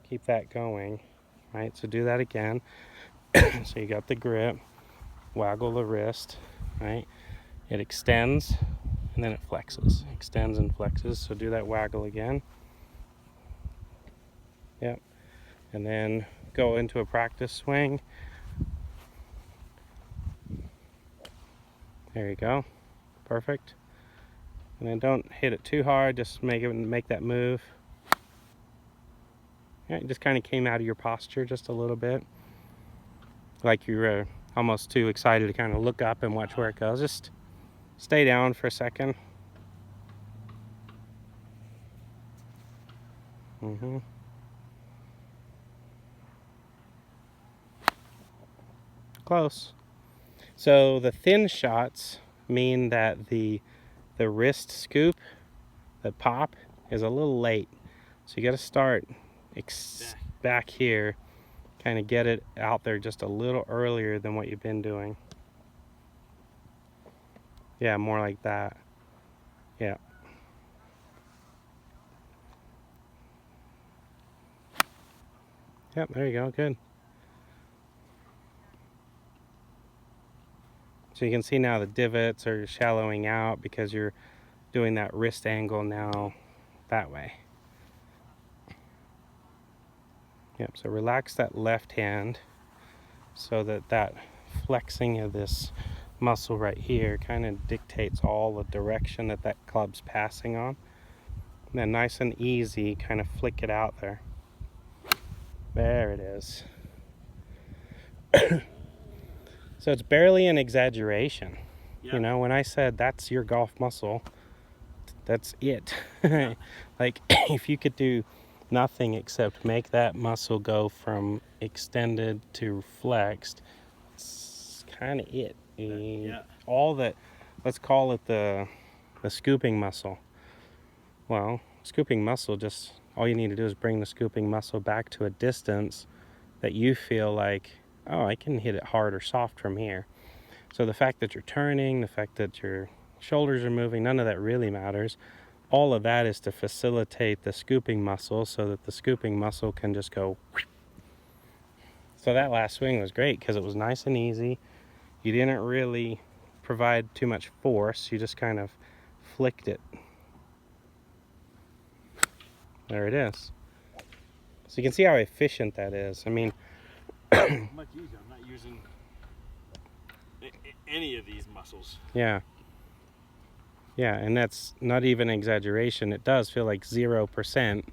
keep that going, right? So do that again. So you got the grip, waggle the wrist, right? It extends and then it flexes, extends and flexes. So do that waggle again. Yep. And then go into a practice swing. There you go. Perfect. And then don't hit it too hard, just make that move. Yeah, it just kind of came out of your posture just a little bit. Like you were almost too excited to kind of look up and watch where it goes. Just stay down for a second. Close. So the thin shots mean that the wrist scoop, the pop, is a little late. So you got to start back here, kind of get it out there just a little earlier than what you've been doing. Yeah, more like that. Yeah. Yep, there you go, good. So you can see now the divots are shallowing out because you're doing that wrist angle now that way. Yep, so relax that left hand so that flexing of this muscle right here kind of dictates all the direction that club's passing on. And then nice and easy, kind of flick it out there. There it is. So it's barely an exaggeration. Yeah. You know, when I said that's your golf muscle, that's it. Yeah. Like if you could do nothing except make that muscle go from extended to flexed, it's kind of it. Yeah. All that, let's call it the scooping muscle. Well, scooping muscle, just all you need to do is bring the scooping muscle back to a distance that you feel like, oh, I can hit it hard or soft from here. So the fact that you're turning, the fact that your shoulders are moving, none of that really matters. All of that is to facilitate the scooping muscle so that the scooping muscle can just go. So that last swing was great because it was nice and easy. You didn't really provide too much force. You just kind of flicked it. There it is. So you can see how efficient that is. I mean, much easier. I'm not using any of these muscles. Yeah. Yeah, and that's not even an exaggeration. It does feel like 0%,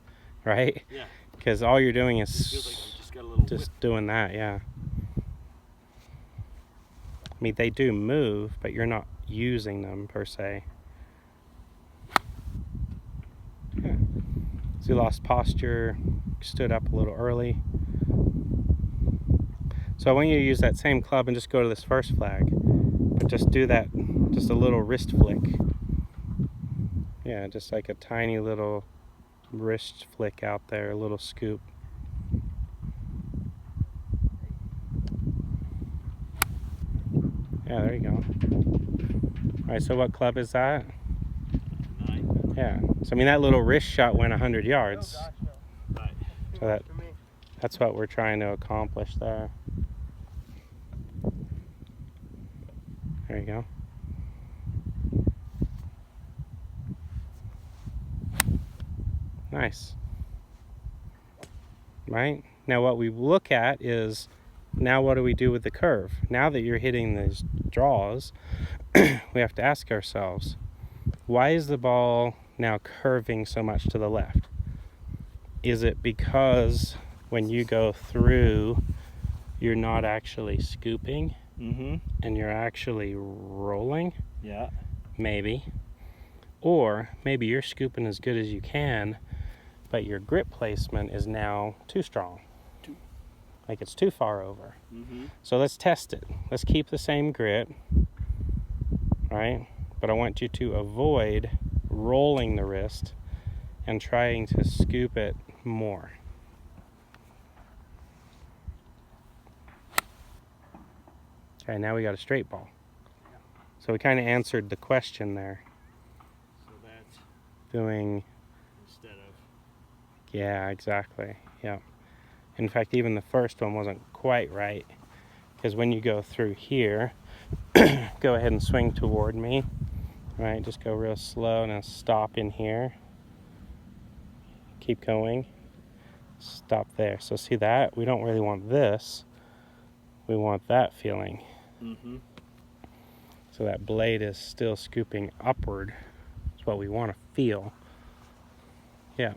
right? Yeah. Because all you're doing is like just doing that, yeah. I mean, they do move, but you're not using them per se. Yeah. So you lost posture, stood up a little early. So I want you to use that same club and just go to this first flag. But just do that, just a little wrist flick. Yeah, just like a tiny little wrist flick out there, a little scoop. Yeah, there you go. All right, so what club is that? 9. Yeah, so I mean that little wrist shot went 100 yards. Right. So that's what we're trying to accomplish there. There you go. Nice. Right? Now what we look at is, now what do we do with the curve? Now that you're hitting these draws, we have to ask ourselves, why is the ball now curving so much to the left? Is it because when you go through, you're not actually scooping and you're actually rolling? Yeah. Maybe. Or maybe you're scooping as good as you can, but your grip placement is now too strong. Like it's too far over. So let's test it. Let's keep the same grip, right? But I want you to avoid rolling the wrist and trying to scoop it more. Okay, now we got a straight ball. So we kind of answered the question there. So that's doing instead of. Yeah, exactly. Yeah. In fact, even the first one wasn't quite right, because when you go through here, go ahead and swing toward me, right? Just go real slow. Now stop in here. Keep going. Stop there. So see that? We don't really want this. We want that feeling. Mm-hmm. So that blade is still scooping upward. That's what we want to feel. Yeah.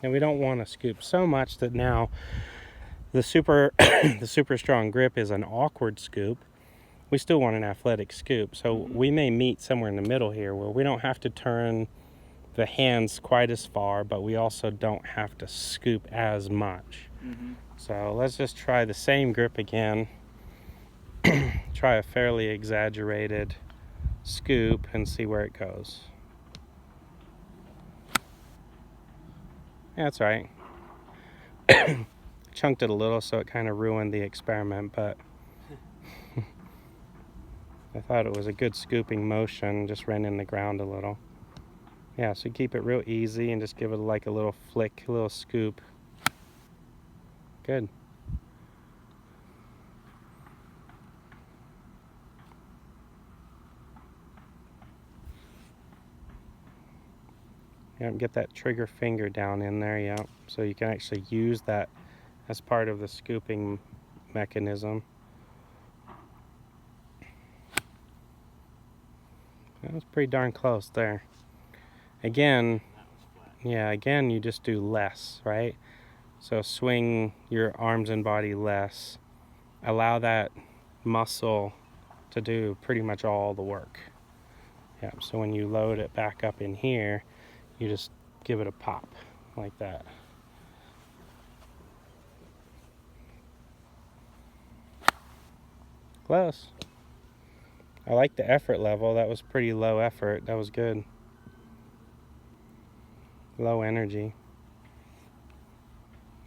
And we don't want to scoop so much that now the super the super strong grip is an awkward scoop. We still want an athletic scoop. So we may meet somewhere in the middle here where we don't have to turn the hands quite as far, but we also don't have to scoop as much. Mm-hmm. So let's just try the same grip again. Try a fairly exaggerated scoop and see where it goes. Yeah, that's right. Chunked it a little, so it kind of ruined the experiment, but I thought it was a good scooping motion. Just ran in the ground a little. Yeah, so keep it real easy and just give it like a little flick, a little scoop. Good. Yeah, get that trigger finger down in there, yeah. So you can actually use that as part of the scooping mechanism. That was pretty darn close there. Again, yeah, again, you just do less, right? So swing your arms and body less. Allow that muscle to do pretty much all the work. Yeah, so when you load it back up in here, you just give it a pop like that. Close. I like the effort level. That was pretty low effort. That was good. Low energy.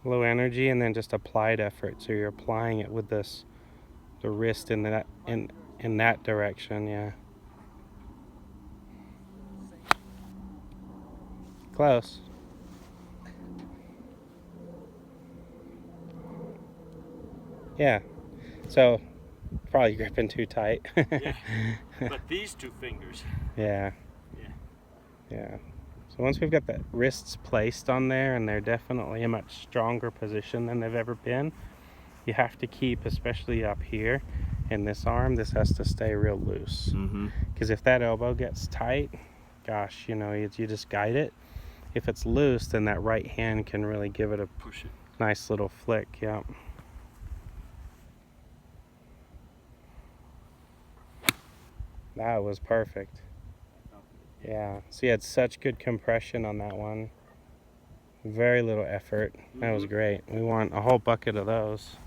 Low energy and then just applied effort. So you're applying it with the wrist in that direction, yeah. Close. Yeah. So probably gripping too tight. Yeah. But these two fingers. Yeah. Yeah. So once we've got the wrists placed on there and they're definitely a much stronger position than they've ever been, you have to keep, especially up here in this arm, this has to stay real loose. Because if that elbow gets tight, gosh, you know, you just guide it. If it's loose, then that right hand can really give it a Push it. nice little flick. Yeah. That was perfect. Yeah. So you had such good compression on that one. Very little effort. That was great. We want a whole bucket of those.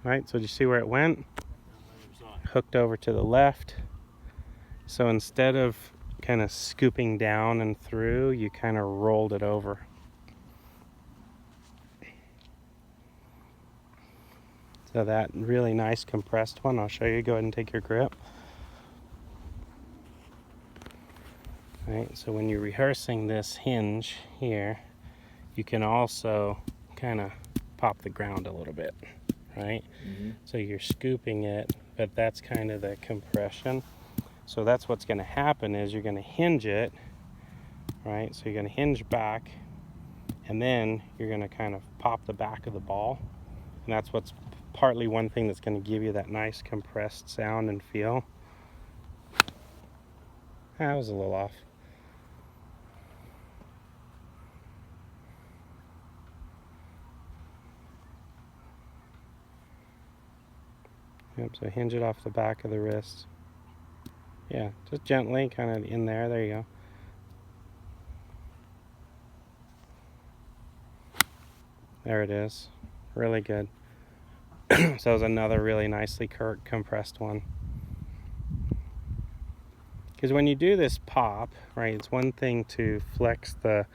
Right, so did you see where it went? Hooked over to the left. So instead of kind of scooping down and through, you kind of rolled it over. So that really nice compressed one, I'll show you. Go ahead and take your grip. Right, so when you're rehearsing this hinge here, you can also kind of pop the ground a little bit, right? So you're scooping it, but that's kind of the compression. So that's what's going to happen is you're going to hinge it, right? So you're going to hinge back, and then you're going to kind of pop the back of the ball. And that's what's partly one thing that's going to give you that nice compressed sound and feel. That was a little off. Yep, so hinge it off the back of the wrist. Yeah, just gently, kind of in there. There you go. There it is. Really good. So that was another really nicely compressed one. Because when you do this pop, right, it's one thing to flex the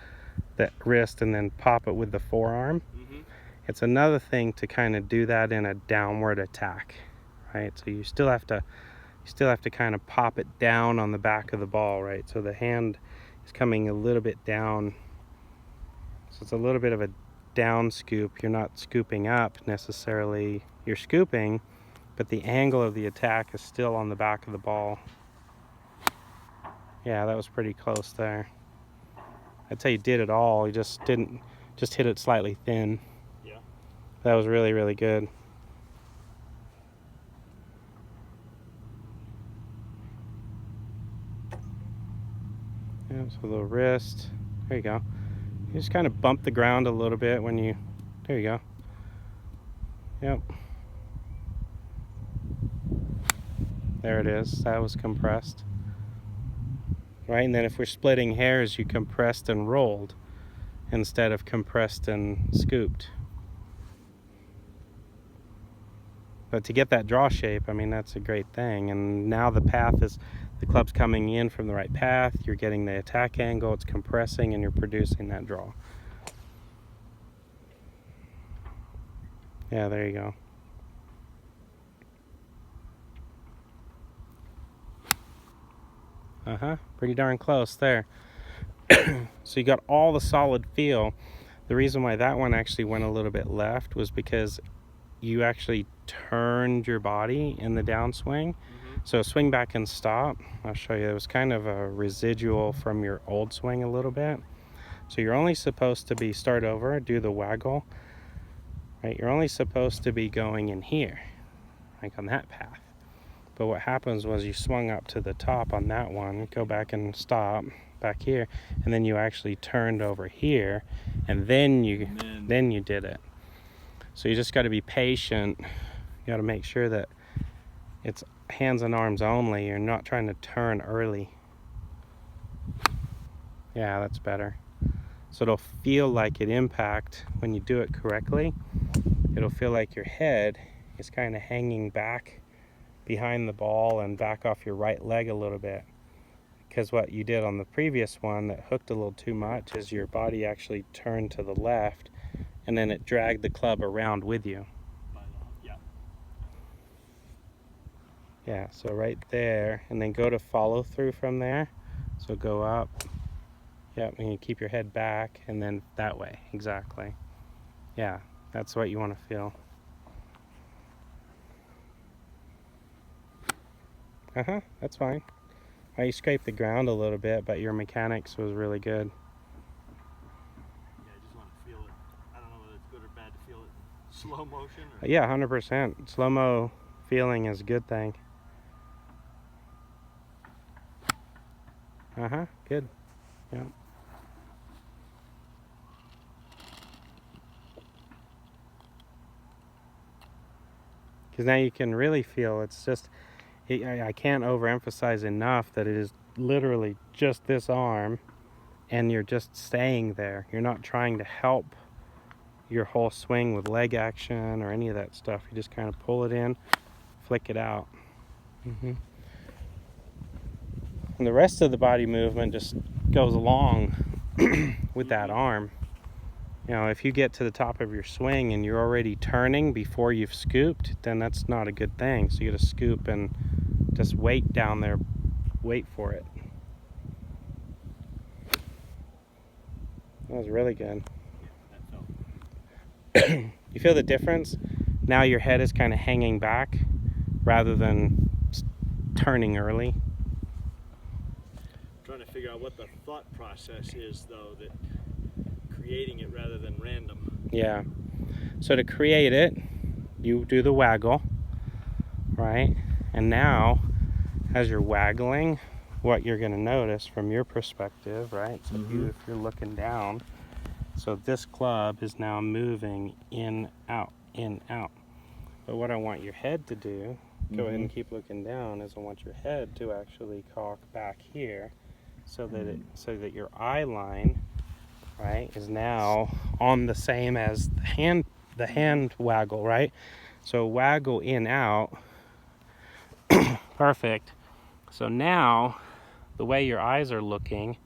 wrist and then pop it with the forearm. Mm-hmm. It's another thing to kind of do that in a downward attack, right? So you still have to kind of pop it down on the back of the ball, right? So the hand is coming a little bit down. So it's a little bit of a down scoop. You're not scooping up necessarily. You're scooping, but the angle of the attack is still on the back of the ball. Yeah, that was pretty close there. I'd say you did it all. You just hit it slightly thin. Yeah. That was really, really good. Yeah, so the wrist. There you go. You just kind of bump the ground a little bit when you. There you go. Yep. There it is. That was compressed. Right, and then if we're splitting hairs, you compressed and rolled instead of compressed and scooped. But to get that draw shape, I mean, that's a great thing. And now the path is, the club's coming in from the right path, you're getting the attack angle, it's compressing, and you're producing that draw. Yeah, there you go. Pretty darn close there. So you got all the solid feel. The reason why that one actually went a little bit left was because you actually turned your body in the downswing. Mm-hmm. So swing back and stop. I'll show you. It was kind of a residual from your old swing a little bit. So you're only supposed to be, start over, do the waggle. Right? You're only supposed to be going in here, like on that path. But what happens was you swung up to the top on that one, go back and stop back here, and then you actually turned over here, and then you did it. So you just got to be patient. You got to make sure that it's hands and arms only. You're not trying to turn early. Yeah, that's better. So it'll feel like it impact when you do it correctly. It'll feel like your head is kind of hanging back behind the ball and back off your right leg a little bit. Because what you did on the previous one that hooked a little too much is your body actually turned to the left, and then it dragged the club around with you. Yeah. Yeah, so right there, and then go to follow through from there. So go up. Yep, and you keep your head back, and then that way, exactly. Yeah, that's what you want to feel. That's fine. You scraped the ground a little bit, but your mechanics was really good. Yeah, I just want to feel it. I don't know whether it's good or bad to feel it in slow motion. Or... Yeah, 100%. Slow-mo feeling is a good thing. Good. Yeah. Because now you can really feel, it's just, I can't overemphasize enough that it is literally just this arm, and you're just staying there. You're not trying to help your whole swing with leg action or any of that stuff. You just kind of pull it in, flick it out. And the rest of the body movement just goes along with that arm. You know, if you get to the top of your swing and you're already turning before you've scooped, then that's not a good thing. So you got to scoop and just wait down there, wait for it. That was really good. You feel the difference? Now your head is kind of hanging back rather than turning early. Trying to figure out what the thought process is, though, that creating it rather than random. Yeah. So to create it, you do the waggle, right? And now, as you're waggling, what you're going to notice from your perspective, right? So if you're looking down, so this club is now moving in, out, in, out. But what I want your head to do, go ahead and keep looking down, is I want your head to actually cock back here, so that your eye line, right, is now on the same as the hand waggle, right? So waggle in, out. Perfect. So now the way your eyes are looking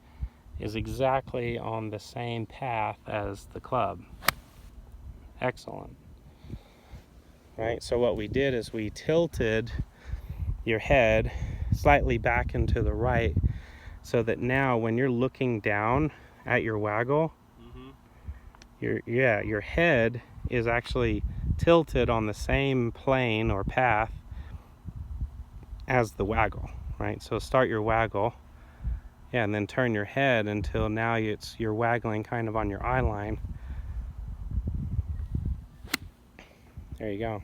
is exactly on the same path as the club. Excellent. Right, so what we did is we tilted your head slightly back and to the right, so that now when you're looking down at your waggle, your head is actually tilted on the same plane or path as the waggle, right? So start your waggle, and then turn your head until now you're waggling kind of on your eye line. There you go.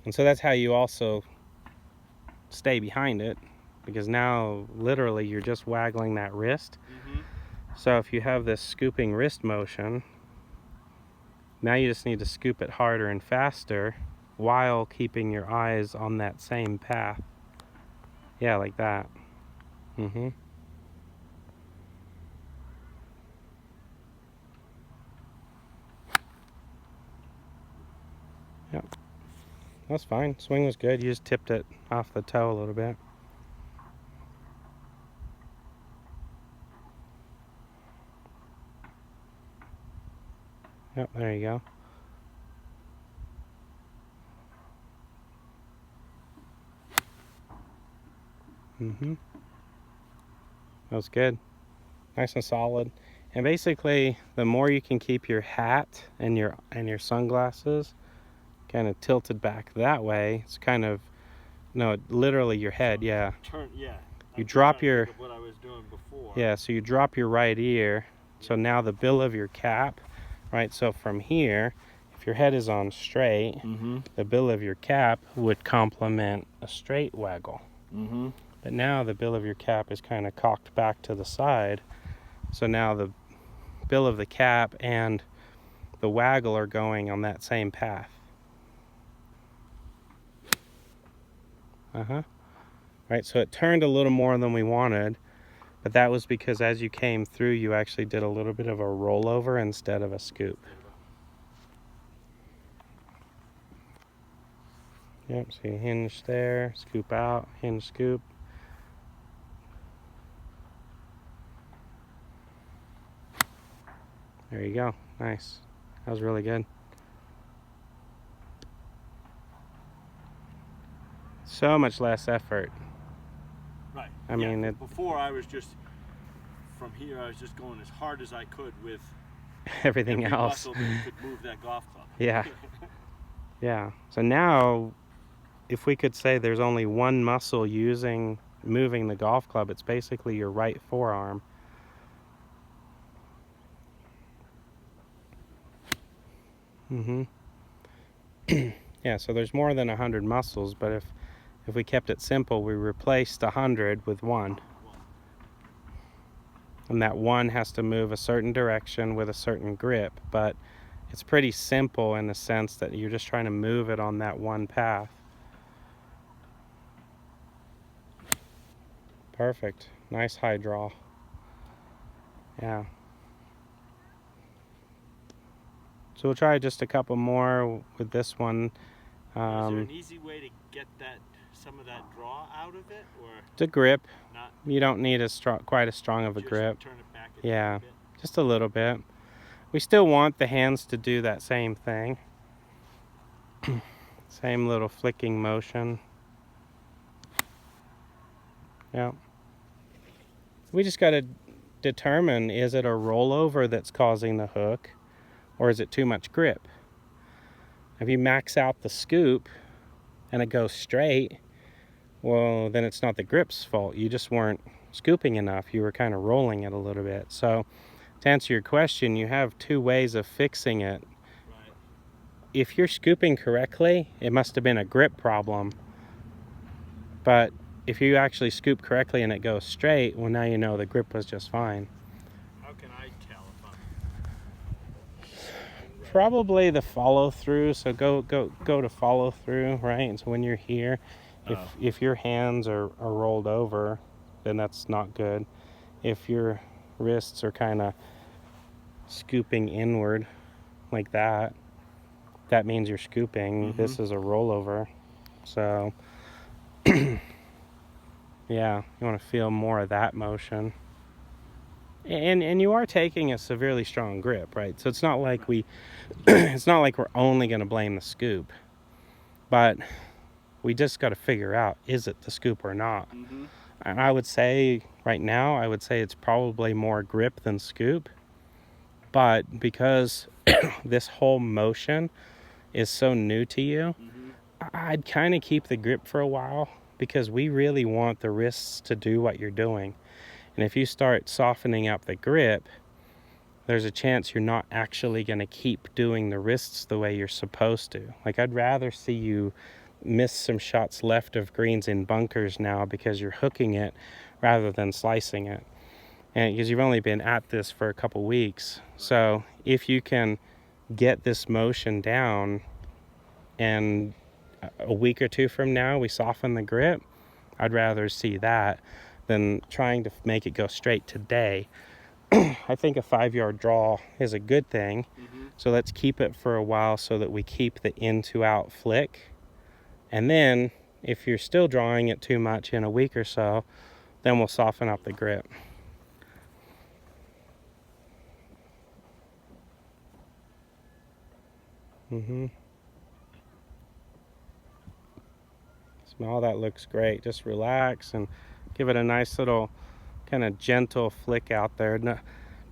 And so that's how you also stay behind it, because now literally you're just waggling that wrist. So if you have this scooping wrist motion, now you just need to scoop it harder and faster while keeping your eyes on that same path. Yeah, like that. Yep. That's fine. Swing was good. You just tipped it off the toe a little bit. Yep, there you go. That was good. Nice and solid. And basically, the more you can keep your hat and your sunglasses kind of tilted back that way, it's kind of, no, literally your head, yeah. You drop your, what I was doing before. yeah, so you drop your right ear. So now the bill of your cap, right? So from here, if your head is on straight, the bill of your cap would complement a straight waggle. But now the bill of your cap is kind of cocked back to the side. So now the bill of the cap and the waggle are going on that same path. Right, so it turned a little more than we wanted, but that was because as you came through, you actually did a little bit of a rollover instead of a scoop. Yep, so you hinge there, scoop out, hinge, scoop. There you go. Nice. That was really good. So much less effort. Right. I mean, before I was just, from here, I was just going as hard as I could with everything every else. muscle that could move that golf club. Yeah. Yeah. So now, if we could say there's only one muscle moving the golf club, it's basically your right forearm. Yeah, so there's more than 100 muscles, but if we kept it simple, we replaced 100 with one. And that one has to move a certain direction with a certain grip, but it's pretty simple in the sense that you're just trying to move it on that one path. Perfect. Nice high draw. Yeah. So we'll try just a couple more with this one. Is there an easy way to get some of that draw out of it, or the grip? Not, you don't need quite as strong of a grip. Turn it back yeah, just a little bit. We still want the hands to do that same thing. Same little flicking motion. Yeah. We just got to determine, is it a rollover that's causing the hook, or is it too much grip? If you max out the scoop and it goes straight, well, then it's not the grip's fault. You just weren't scooping enough. You were kind of rolling it a little bit. So to answer your question, you have two ways of fixing it. Right. If you're scooping correctly, it must have been a grip problem. But if you actually scoop correctly and it goes straight, well, now you know the grip was just fine. How can I tell if I'm... Probably the follow through. So go to follow through, right? And so when you're here, if your hands are rolled over, then that's not good. If your wrists are kind of scooping inward like that, that means you're scooping. This is a rollover. So Yeah, you want to feel more of that motion. And you are taking a severely strong grip, right? So it's not like it's not like we're only going to blame the scoop, but we just got to figure out, is it the scoop or not? Mm-hmm. And I would say right now, I would say it's probably more grip than scoop, but because this whole motion is so new to you, I'd kind of keep the grip for a while, because we really want the wrists to do what you're doing. And if you start softening up the grip, there's a chance you're not actually going to keep doing the wrists the way you're supposed to. Like, I'd rather see you miss some shots left of greens in bunkers now because you're hooking it rather than slicing it. And because you've only been at this for a couple weeks. So if you can get this motion down and a week or two from now we soften the grip, I'd rather see that than trying to make it go straight today. I think a 5-yard draw is a good thing. So let's keep it for a while so that we keep the in to out flick. And then if you're still drawing it too much in a week or so, then we'll soften up the grip. Smell, that looks great. Just relax and give it a nice little kind of gentle flick out there. No,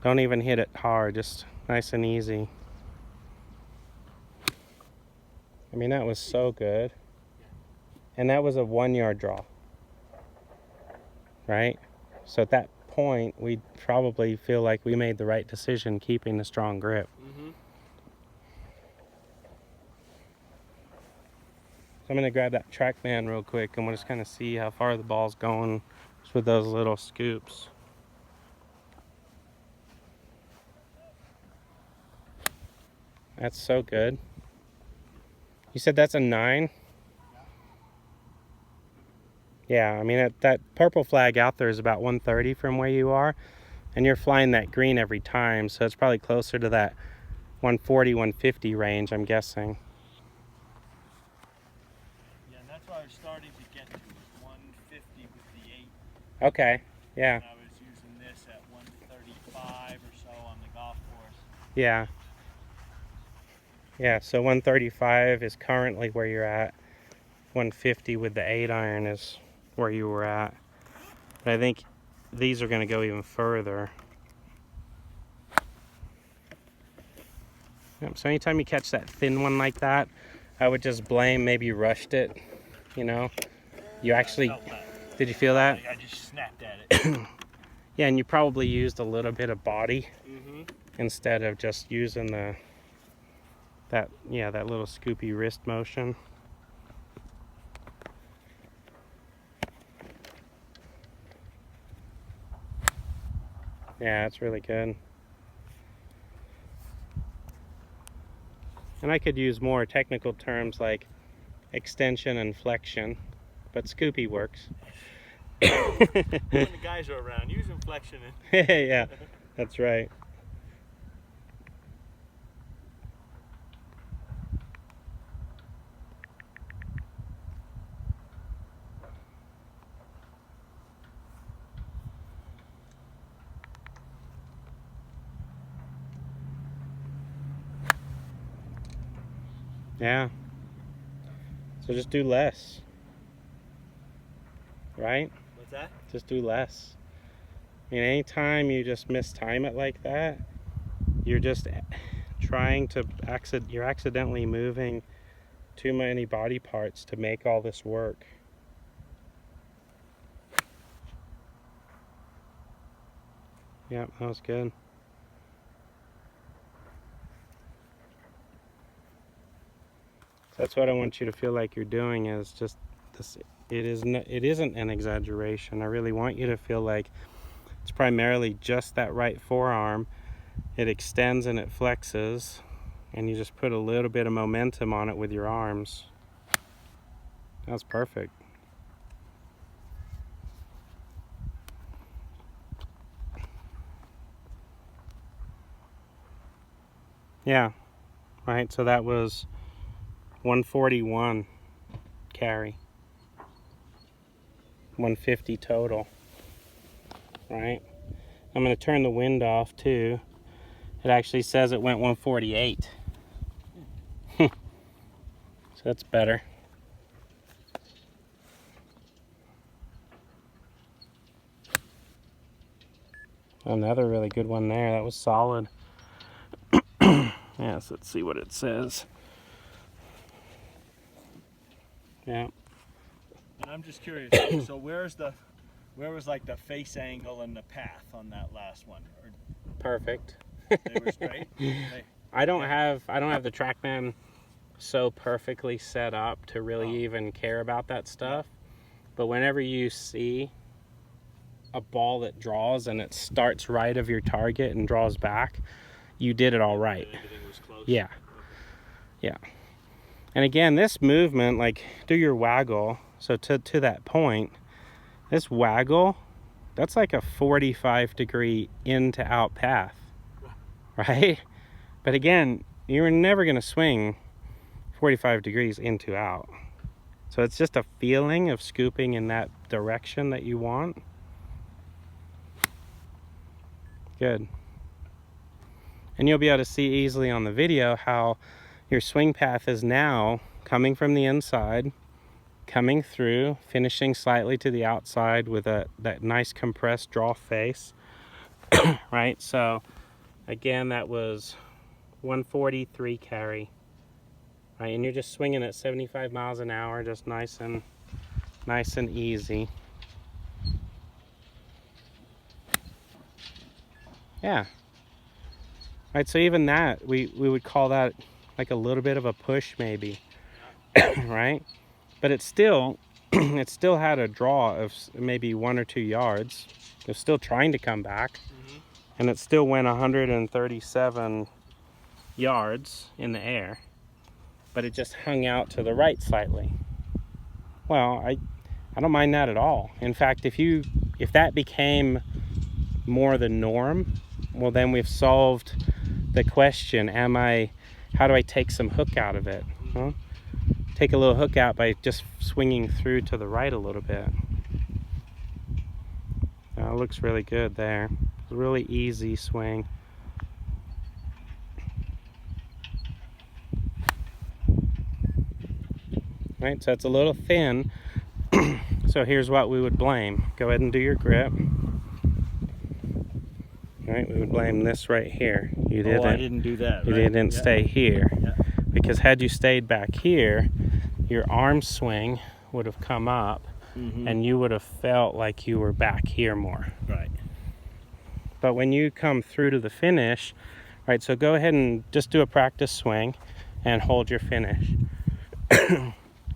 don't even hit it hard, just nice and easy. I mean, that was so good. And that was a 1-yard draw, right? So at that point, we probably feel like we made the right decision keeping the strong grip. So I'm going to grab that TrackMan real quick and we'll just kind of see how far the ball's going just with those little scoops. That's so good. You said that's a 9? Yeah, I mean, that purple flag out there is about 130 from where you are, and you're flying that green every time, so it's probably closer to that 140, 150 range, I'm guessing. Yeah, and that's what I was starting to get to, was 150 with the 8. Okay, yeah. And I was using this at 135 or so on the golf course. Yeah. Yeah, so 135 is currently where you're at. 150 with the 8-iron is where you were at. But I think these are going to go even further. Yep, so anytime you catch that thin one like that, I would just blame maybe you rushed it, you know. You actually, did you feel that? I just snapped at it. Yeah, and you probably used a little bit of body instead of just using that little scoopy wrist motion. Yeah, it's really good. And I could use more technical terms like extension and flexion, but scoopy works. When the guys are around, use inflection. Yeah, that's right. Yeah. So just do less. Right? What's that? Just do less. I mean, anytime you just mistime it like that, you're just trying to you're accidentally moving too many body parts to make all this work. Yep, that was good. That's what I want you to feel like you're doing, is just this. It isn't an exaggeration. I really want you to feel like it's primarily just that right forearm. It extends and it flexes, and you just put a little bit of momentum on it with your arms. That's perfect. Yeah, right, so that was 141 carry. 150 total, right? I'm going to turn the wind off too. It actually says it went 148. So that's better. Another really good one there. That was solid. Yeah, so let's see what it says. Yeah. And I'm just curious, so where was like the face angle and the path on that last one? Or Perfect. they were straight? I don't have the TrackMan so perfectly set up to really even care about that stuff. But whenever you see a ball that draws and it starts right of your target and draws back, you did it all right. Everything was close. Yeah. Yeah. And again, this movement, like do your waggle. So to that point, this waggle, that's like a 45-degree in to out path, right? But again, you're never going to swing 45 degrees into out. So it's just a feeling of scooping in that direction that you want. Good. And you'll be able to see easily on the video how your swing path is now coming from the inside, coming through, finishing slightly to the outside with that nice compressed draw face. Right? So again, that was 143 carry. Right, and you're just swinging at 75 miles an hour, just nice and easy. Yeah. Right, so even that, we would call that like a little bit of a push maybe. Right? But it still had a draw of maybe 1 or 2 yards. It was still trying to come back. And it still went 137 yards in the air. But it just hung out to the right slightly. Well, I don't mind that at all. In fact, if that became more the norm, well then we've solved the question, how do I take some hook out of it? Huh? Take a little hook out by just swinging through to the right a little bit. It looks really good there. It's a really easy swing. Right, so it's a little thin. So here's what we would blame. Go ahead and do your grip. Right, we would blame this right here. I didn't do that. You didn't stay here. Yeah. Because had you stayed back here, your arm swing would have come up, and you would have felt like you were back here more. Right. But when you come through to the finish, right, so go ahead and just do a practice swing and hold your finish.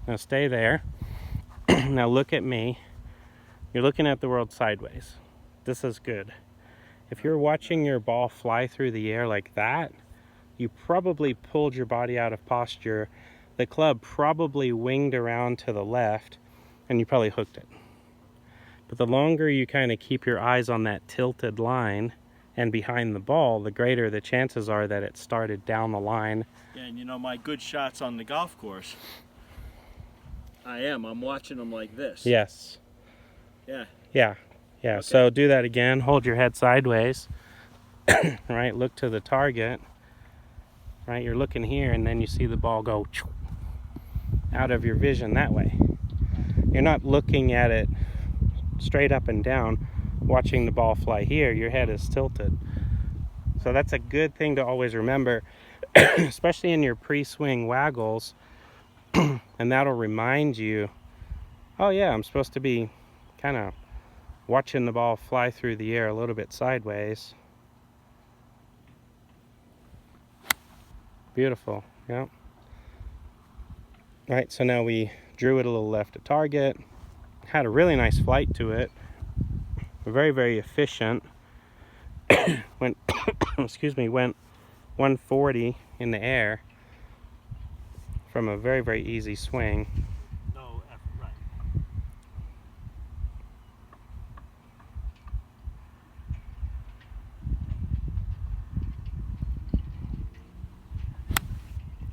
Now stay there. Now look at me. You're looking at the world sideways. This is good. If you're watching your ball fly through the air like that, you probably pulled your body out of posture. The club probably winged around to the left, and you probably hooked it. But the longer you kind of keep your eyes on that tilted line and behind the ball, the greater the chances are that it started down the line. Yeah, and you know, my good shots on the golf course, I'm watching them like this. Yes. Yeah. Yeah. Yeah. Okay. So do that again. Hold your head sideways. Right? Look to the target. Right? You're looking here, and then you see the ball go out of your vision that way. You're not looking at it straight up and down, watching the ball fly here. Your head is tilted. So that's a good thing to always remember, especially in your pre-swing waggles. And that'll remind you, oh yeah, I'm supposed to be kind of watching the ball fly through the air a little bit sideways. Beautiful. Yeah. Right, so now we drew it a little left of target, had a really nice flight to it, very, very efficient. Went excuse me, went 140 in the air from a very, very easy swing. No effort, right.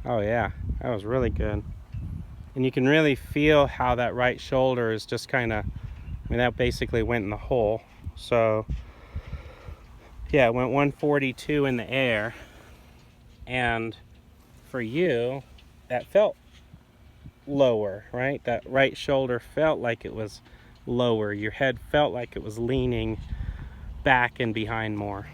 Oh yeah, that was really good. And you can really feel how that right shoulder is just kind of And that basically went in the hole. So yeah, it went 142 in the air. And for you, that felt lower, right? That right shoulder felt like it was lower. Your head felt like it was leaning back and behind more.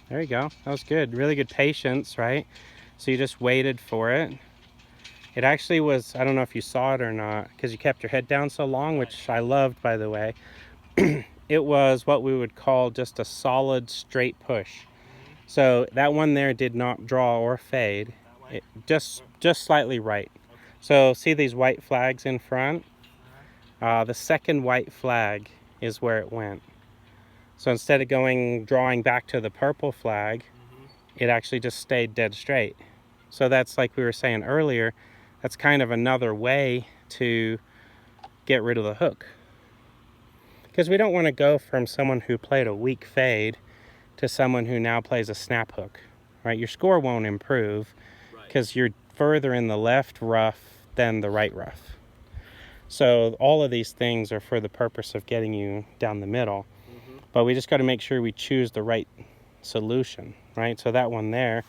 There you go. That was good. Really good patience, right? So you just waited for it. It actually was, I don't know if you saw it or not, because you kept your head down so long, which I loved, by the way. It was what we would call just a solid straight push. So that one there did not draw or fade. It just slightly right. So see these white flags in front? The second white flag is where it went. So instead of drawing back to the purple flag, it actually just stayed dead straight. So that's, like we were saying earlier, that's kind of another way to get rid of the hook. Because we don't want to go from someone who played a weak fade to someone who now plays a snap hook, right? Your score won't improve because you're further in the left rough than the right rough. So all of these things are for the purpose of getting you down the middle. But we just got to make sure we choose the right solution, right? So that one there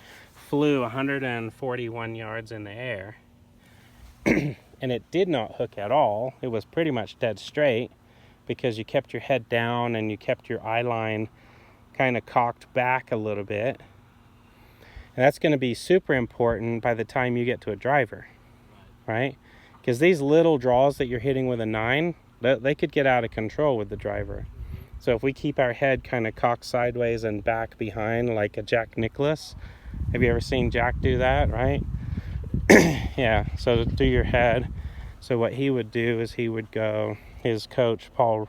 flew 141 yards in the air. And it did not hook at all. It was pretty much dead straight because you kept your head down and you kept your eye line kind of cocked back a little bit. And that's going to be super important by the time you get to a driver, right? Because these little draws that you're hitting with a 9, they could get out of control with the driver. So if we keep our head kind of cocked sideways and back behind like a Jack Nicklaus, have you ever seen Jack do that, right? Yeah, so do your head. So what he would do is he would go, his coach, Paul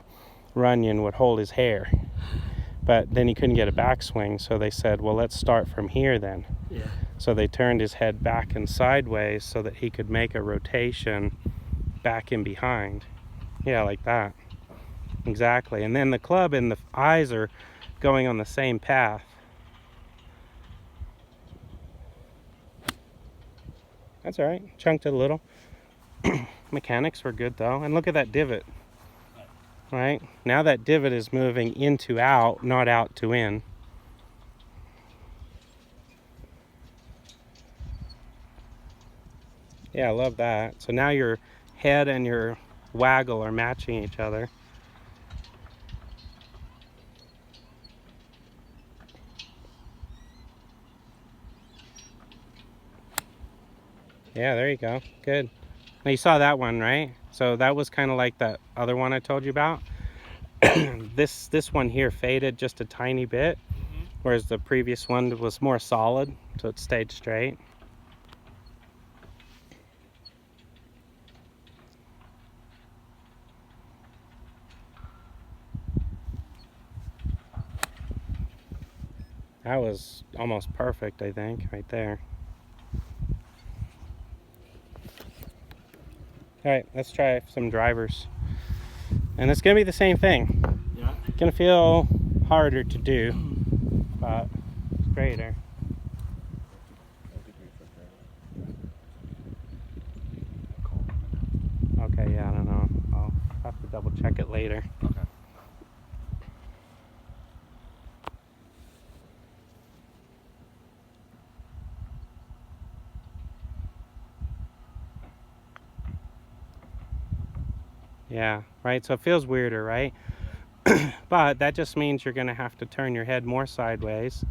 Runyon, would hold his hair. But then he couldn't get a backswing, so they said, well, let's start from here then. Yeah. So they turned his head back and sideways so that he could make a rotation back and behind. Yeah, like that. Exactly. And then the club and the eyes are going on the same path. That's all right. Chunked it a little. Mechanics were good though. And look at that divot. Right? Now that divot is moving in to out, not out to in. Yeah, I love that. So now your head and your waggle are matching each other. Yeah, there you go. Good. Now you saw that one, right? So that was kind of like that other one I told you about. This one here faded just a tiny bit, whereas the previous one was more solid, so it stayed straight. That was almost perfect, I think, right there. All right, let's try some drivers. And it's gonna be the same thing. Yeah. It's gonna feel harder to do, but it's greater. Okay, yeah, I don't know. I'll have to double check it later. Okay. Yeah, right, so it feels weirder, right? But that just means you're gonna have to turn your head more sideways,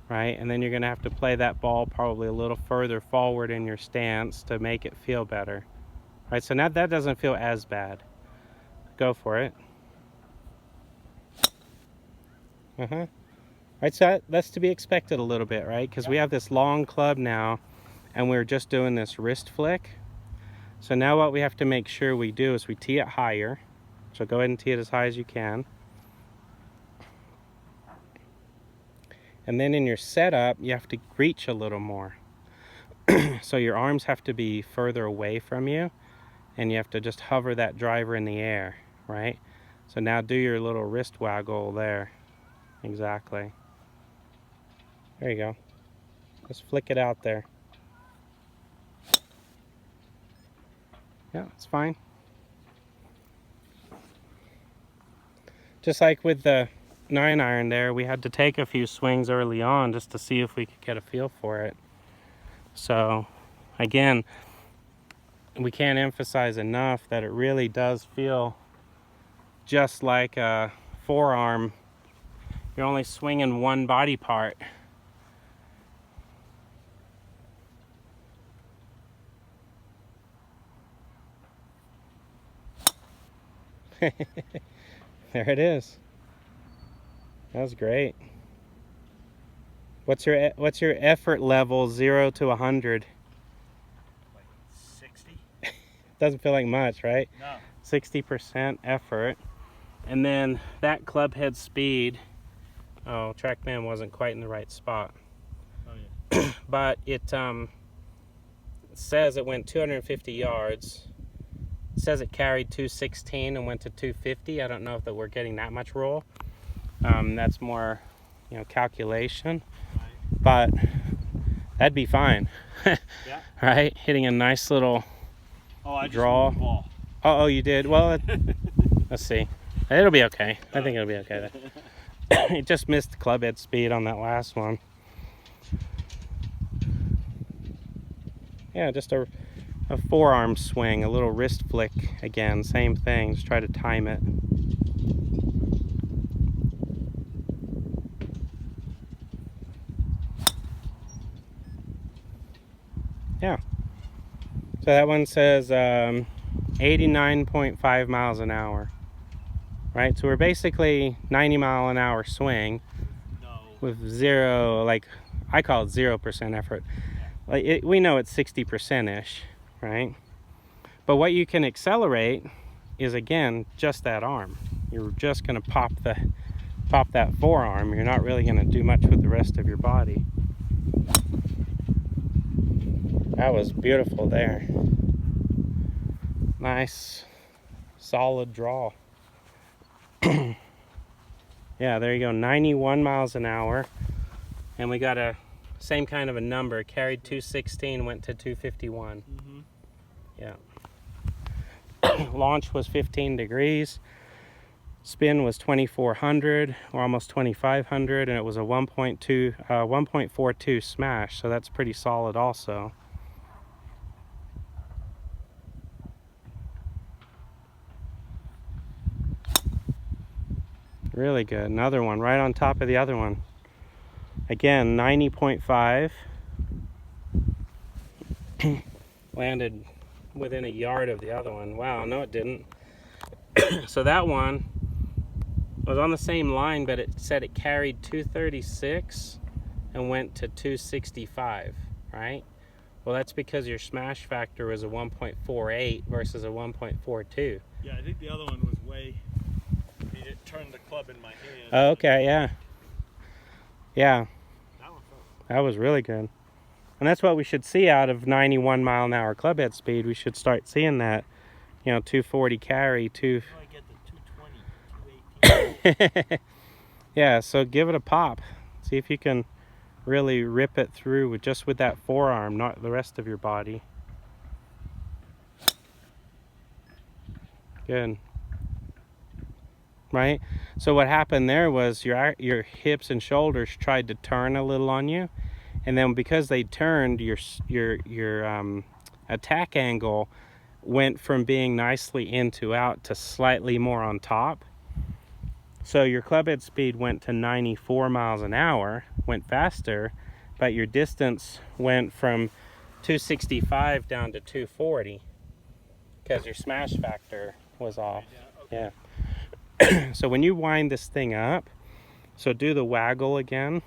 right? And then you're gonna have to play that ball probably a little further forward in your stance to make it feel better. Right, so now that doesn't feel as bad. Go for it. Right, so that's to be expected a little bit, right? Because we have this long club now, and we're just doing this wrist flick. So now what we have to make sure we do is we tee it higher. So go ahead and tee it as high as you can. And then in your setup, you have to reach a little more. So your arms have to be further away from you, and you have to just hover that driver in the air, right? So now do your little wrist waggle there. Exactly. There you go. Just flick it out there. Yeah, it's fine. Just like with the 9-iron there, we had to take a few swings early on just to see if we could get a feel for it. So, again, we can't emphasize enough that it really does feel just like a forearm. You're only swinging one body part. There it is. That was great. What's your effort level 0 to 100? Like 60? Doesn't feel like much, right? No. 60% effort. And then that club head speed, oh, TrackMan wasn't quite in the right spot. Oh yeah. But it says it went 250 yards. It says it carried 216 and went to 250. I don't know if that we're getting that much roll. That's more, calculation. Right. But that'd be fine. Yeah. Right? Hitting a nice little draw. Just moved the ball. Oh, you did? Well, let's see. It'll be okay. I think it'll be okay. It just missed the club head speed on that last one. Yeah, just a forearm swing, a little wrist flick again. Same thing. Just try to time it. Yeah. So that one says 89.5 miles an hour. Right? So we're basically 90-mile-an-hour swing with zero, like I call it 0% effort. Like we know it's 60%-ish, right? But what you can accelerate is, again, just that arm. You're just going to pop that forearm. You're not really going to do much with the rest of your body. That was beautiful there. Nice, solid draw. Yeah, there you go, 91 miles an hour. And we got a same kind of a number. Carried 216, went to 251. Mm-hmm. Yeah. Launch was 15 degrees. Spin was 2400 or almost 2500, and it was a 1.42 smash, so that's pretty solid also. Really good. Another one right on top of the other one. Again, 90.5. Landed within a yard of the other one. Wow, no it didn't. So that one was on the same line, but it said it carried 236 and went to 265, right? Well, that's because your smash factor was a 1.48 versus a 1.42. Yeah, I think the other one was way... It turned the club in my hand. Oh, okay, yeah. Yeah. That one felt... That was really good. And that's what we should see out of 91-mile-an-hour club head speed. We should start seeing that, 240 carry, I get the 220, 218. Yeah, so give it a pop. See if you can really rip it through with that forearm, not the rest of your body. Good. Right? So what happened there was your hips and shoulders tried to turn a little on you, and then because they turned, your attack angle went from being nicely in to out to slightly more on top. So your club head speed went to 94 miles an hour, went faster, but your distance went from 265 down to 240 because your smash factor was off. Yeah. So when you wind this thing up, so do the waggle again.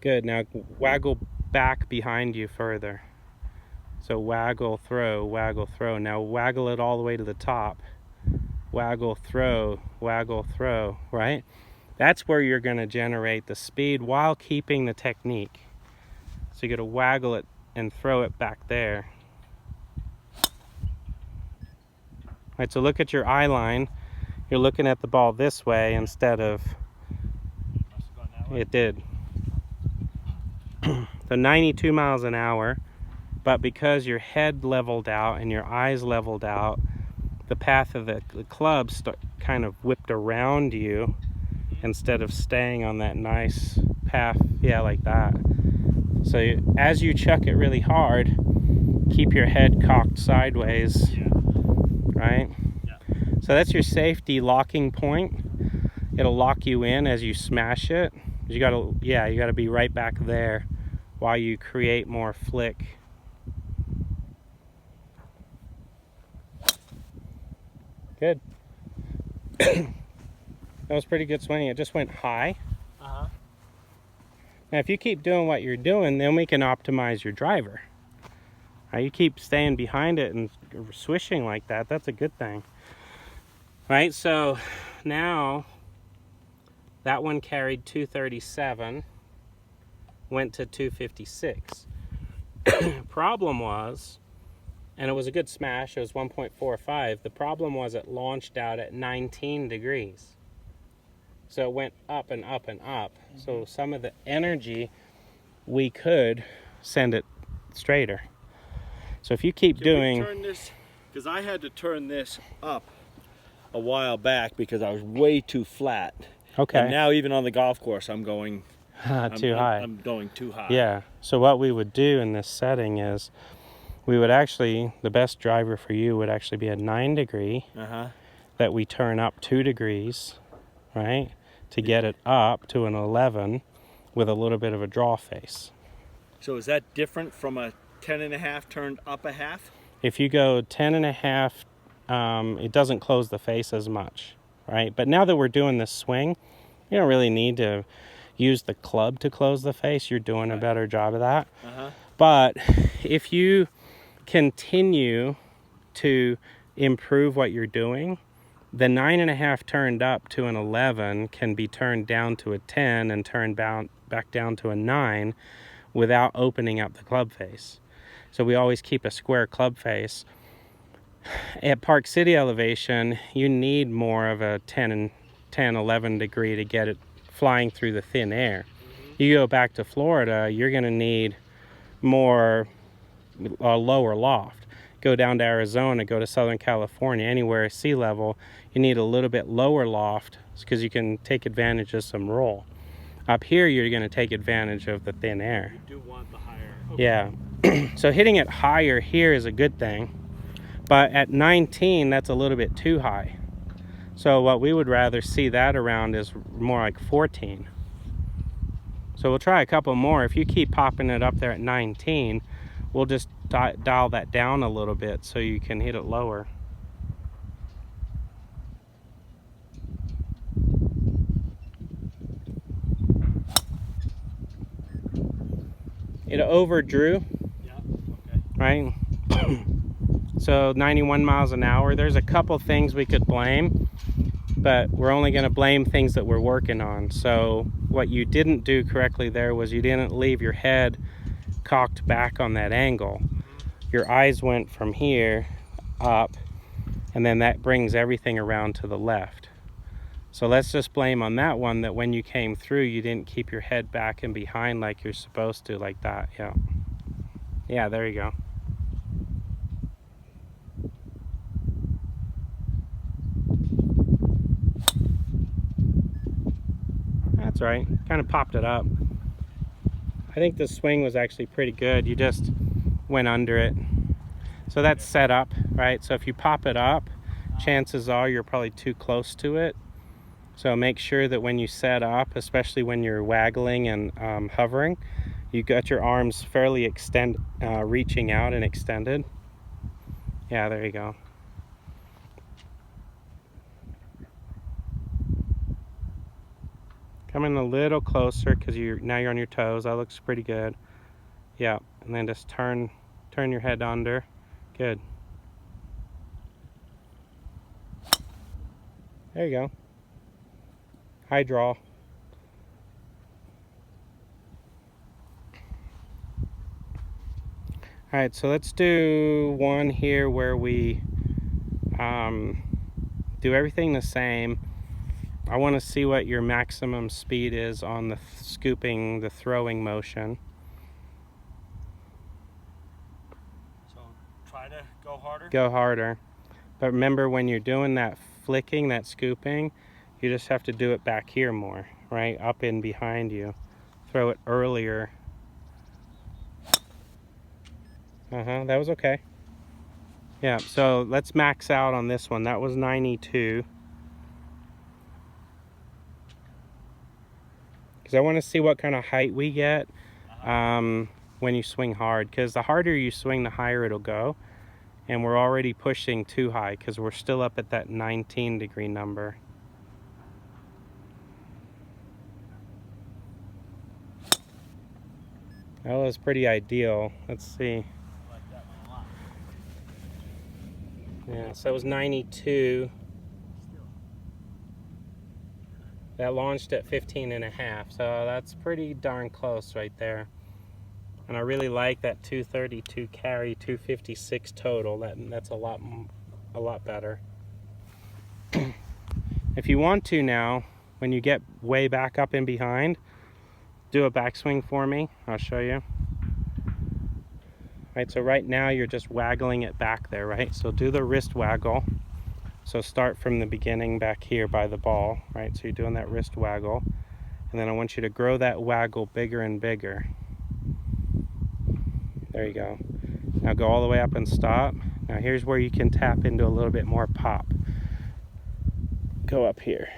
Good. Now waggle back behind you further. So waggle, throw, waggle, throw. Now waggle it all the way to the top. Waggle, throw, right? That's where you're going to generate the speed while keeping the technique. So you got to waggle it and throw it back there. Right, so look at your eye line. You're looking at the ball this way instead of, Must have gone that way. it did. So 92 miles an hour, but because your head leveled out and your eyes leveled out, the path of the club kind of whipped around you instead of staying on that nice path, yeah, like that. So as you chuck it really hard, keep your head cocked sideways, Yeah. right? Yeah. So that's your safety locking point. It'll lock you in as you smash it. You gotta be right back there while you create more flick. Good. That was pretty good swing. It just went high. Uh-huh. Now if you keep doing what you're doing, then we can optimize your driver. You keep staying behind it and swishing like that, that's a good thing. Right, so now that one carried 237, went to 256. Problem was, and it was a good smash, it was 1.45. The problem was it launched out at 19 degrees. So it went up and up and up. So some of the energy, we could send it straighter. So if you keep doing... Can we turn this, because I had to turn this up a while back because I was way too flat. Okay. And now even on the golf course, I'm going too high. I'm going too high. Yeah. So what we would do in this setting is we would actually, the best driver for you would actually be a 9 degree that we turn up 2 degrees, right? To get it up to an 11 with a little bit of a draw face. So is that different from a 10.5 turned up a half? If you go 10.5, it doesn't close the face as much, right? But now that we're doing this swing, you don't really need to use the club to close the face. You're doing a better job of that. But if you continue to improve what you're doing, the 9.5 turned up to an 11 can be turned down to a 10 and turned back down to a 9 without opening up the club face. So we always keep a square club face. At Park City elevation, you need more of a 10, 11 degree to get it flying through the thin air. You go back to Florida, you're going to need more lower loft. Go down to Arizona, go to Southern California, anywhere sea level, you need a little bit lower loft because you can take advantage of some roll. Up here, you're going to take advantage of the thin air. You do want the higher. Okay. Yeah. So hitting it higher here is a good thing, but at 19, that's a little bit too high. So what we would rather see that around is more like 14. So we'll try a couple more. If you keep popping it up there at 19, we'll just dial that down a little bit so you can hit it lower. It overdrew. Yeah, okay. Right? So 91 miles an hour. There's a couple things we could blame, but we're only going to blame things that we're working on. So what you didn't do correctly there was you didn't leave your head cocked back on that angle. Your eyes went from here up, and then that brings everything around to the left. So let's just blame on that one, that when you came through, you didn't keep your head back and behind like you're supposed to, like that. Yeah. Yeah, there you go. That's right. Kind of popped it up. I think the swing was actually pretty good. You just went under it. So that's set up, right? So if you pop it up, chances are you're probably too close to it. So make sure that when you set up, especially when you're waggling and hovering, you got your arms fairly reaching out and extended. Yeah, there you go. Coming a little closer because now you're on your toes. That looks pretty good. Yeah, and then just turn your head under. Good. There you go. High draw. Alright, so let's do one here where we Do everything the same. I want to see what your maximum speed is on the scooping, the throwing motion. So try to go harder? Go harder. But remember, when you're doing that flicking, that scooping, you just have to do it back here more, right? Up and behind you. Throw it earlier. That was okay. Yeah, so let's max out on this one. That was 92. Because I want to see what kind of height we get when you swing hard. Because the harder you swing, the higher it'll go. And we're already pushing too high because we're still up at that 19-degree number. That was pretty ideal. Let's see. I like that one a lot. Yeah, so that was 92. That launched at 15.5, so that's pretty darn close right there. And I really like that 232 carry, 256 total. That's a lot better. If you want to now, when you get way back up and behind, do a backswing for me. I'll show you. Right, so right now you're just waggling it back there, right? So do the wrist waggle. So start from the beginning back here by the ball, right? So you're doing that wrist waggle. And then I want you to grow that waggle bigger and bigger. There you go. Now go all the way up and stop. Now here's where you can tap into a little bit more pop. Go up here.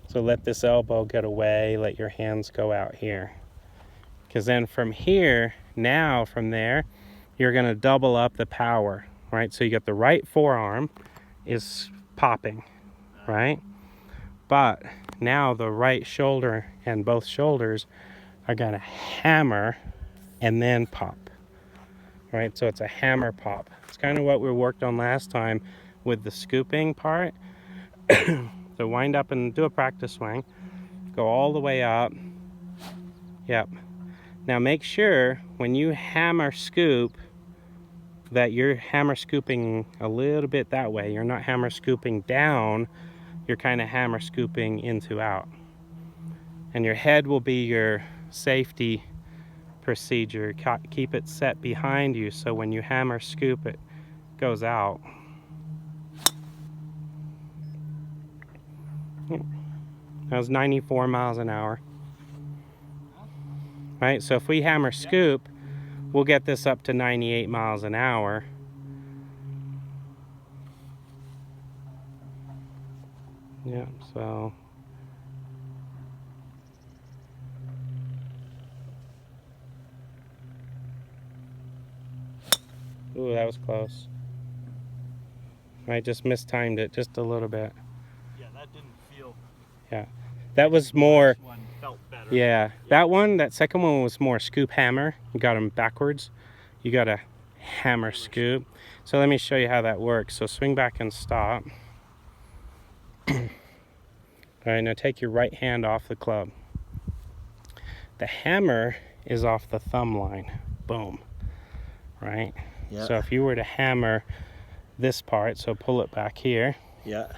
So let this elbow get away, let your hands go out here. Because then from here, now from there, you're gonna double up the power, right? So you got the right forearm is popping, right? But now the right shoulder and both shoulders are gonna hammer and then pop, right? So it's a hammer pop. It's kind of what we worked on last time with the scooping part. So wind up and do a practice swing. Go all the way up. Yep. Now make sure when you hammer scoop that you're hammer scooping a little bit that way. You're not hammer scooping down. You're kind of hammer scooping into out. And your head will be your safety procedure. Keep it set behind you so when you hammer scoop it goes out. That was 94 miles an hour. Right, so if we hammer scoop, we'll get this up to 98 miles an hour. Yeah, so ooh, that was close. I just mistimed it just a little bit. Yeah, that didn't feel. Yeah, that was more. This one felt better. Yeah, that second one was more scoop hammer. You got them backwards. You got to hammer scoop. So let me show you how that works. So swing back and stop. All right, now take your right hand off the club. The hammer is off the thumb line. Boom. Right? Yeah. So if you were to hammer this part, so pull it back here. Yeah.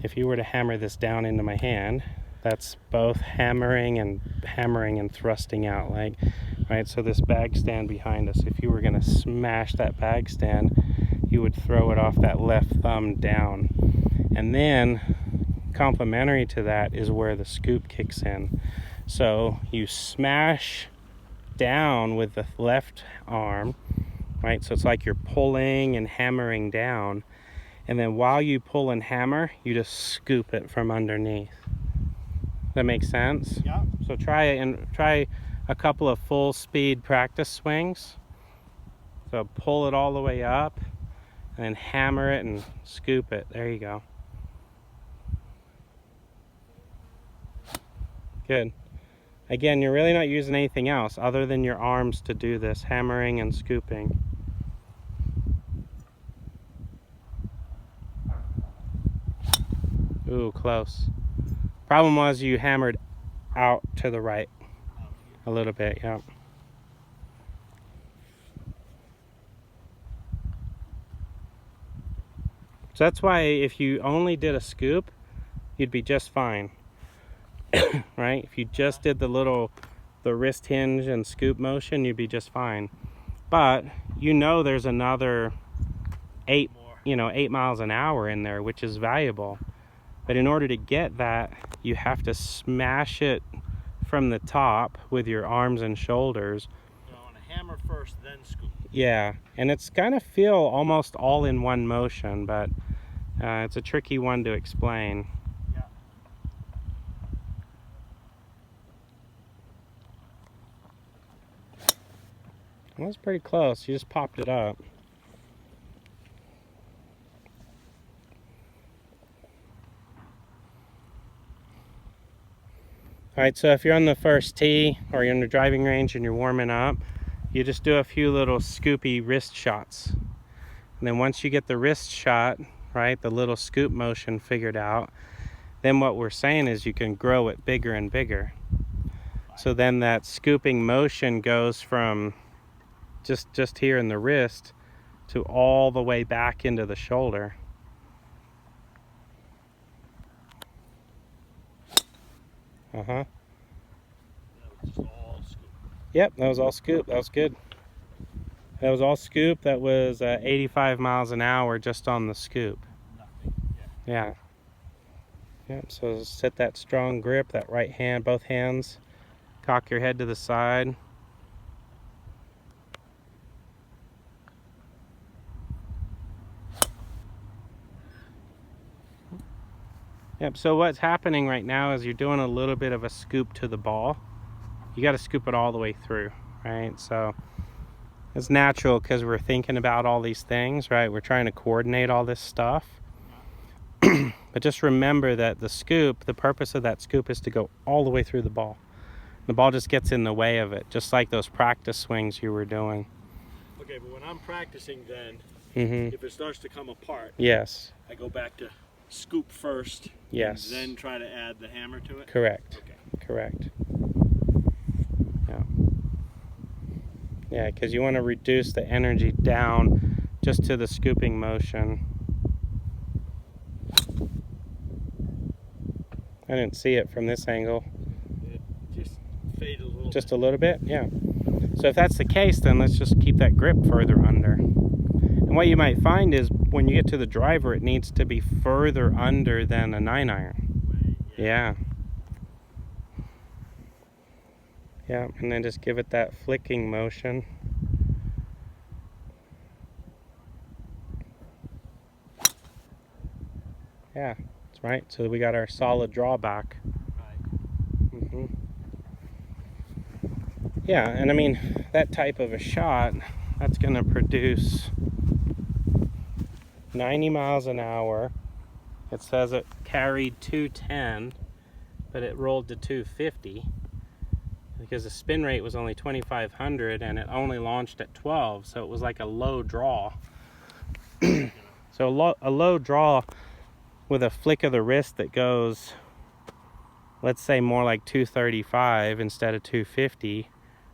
If you were to hammer this down into my hand, that's both hammering and thrusting out, like, right? So this bag stand behind us, if you were gonna smash that bag stand, you would throw it off that left thumb down. And then complementary to that is where the scoop kicks in. So you smash down with the left arm, right? So it's like you're pulling and hammering down. And then while you pull and hammer, you just scoop it from underneath. That makes sense? Yeah. So try a couple of full speed practice swings. So pull it all the way up and then hammer it and scoop it. There you go. Good. Again, you're really not using anything else other than your arms to do this hammering and scooping. Ooh, close. Problem was you hammered out to the right a little bit, yeah. So that's why if you only did a scoop, you'd be just fine. Right? If you just did the wrist hinge and scoop motion, you'd be just fine. But you know there's another 8 miles an hour in there, which is valuable. But in order to get that, you have to smash it from the top with your arms and shoulders. You want to hammer first, then scoop. Yeah, and it's kind of feel almost all in one motion, but it's a tricky one to explain. Yeah. Well, that's pretty close. You just popped it up. Alright, so if you're on the first tee or you're in the driving range and you're warming up, you just do a few little scoopy wrist shots. And then once you get the wrist shot, right, the little scoop motion figured out, then what we're saying is you can grow it bigger and bigger. So then that scooping motion goes from just here in the wrist to all the way back into the shoulder. That was just all scoop. Yep, that was all scoop. That was good. That was all scoop. That was 85 miles an hour just on the scoop. Nothing. Yeah. Yep, so set that strong grip, that right hand, both hands. Cock your head to the side. Yep, so what's happening right now is you're doing a little bit of a scoop to the ball. You got to scoop it all the way through, right? So it's natural because we're thinking about all these things, right? We're trying to coordinate all this stuff. But just remember that the scoop, the purpose of that scoop is to go all the way through the ball. The ball just gets in the way of it, just like those practice swings you were doing. Okay, but when I'm practicing then, Mm-hmm. if it starts to come apart, Yes. I go back to scoop first, Yes. and then try to add the hammer to it? Correct. Okay. Correct. Yeah. Yeah, because you want to reduce the energy down just to the scooping motion. I didn't see it from this angle. It just faded a little Just bit. a little bit? Yeah. So if that's the case, then let's just keep that grip further under. And what you might find is when you get to the driver, it needs to be further under than a 9-iron. Yeah. Yeah, and then just give it that flicking motion. Yeah, that's right. So we got our solid drawback. Right. Mm-hmm. Yeah, and I mean, that type of a shot, that's going to produce 90 miles an hour. It says it carried 210, but it rolled to 250 because the spin rate was only 2,500 and it only launched at 12, so it was like a low draw. So a low draw with a flick of the wrist that goes, let's say more like 235 instead of 250,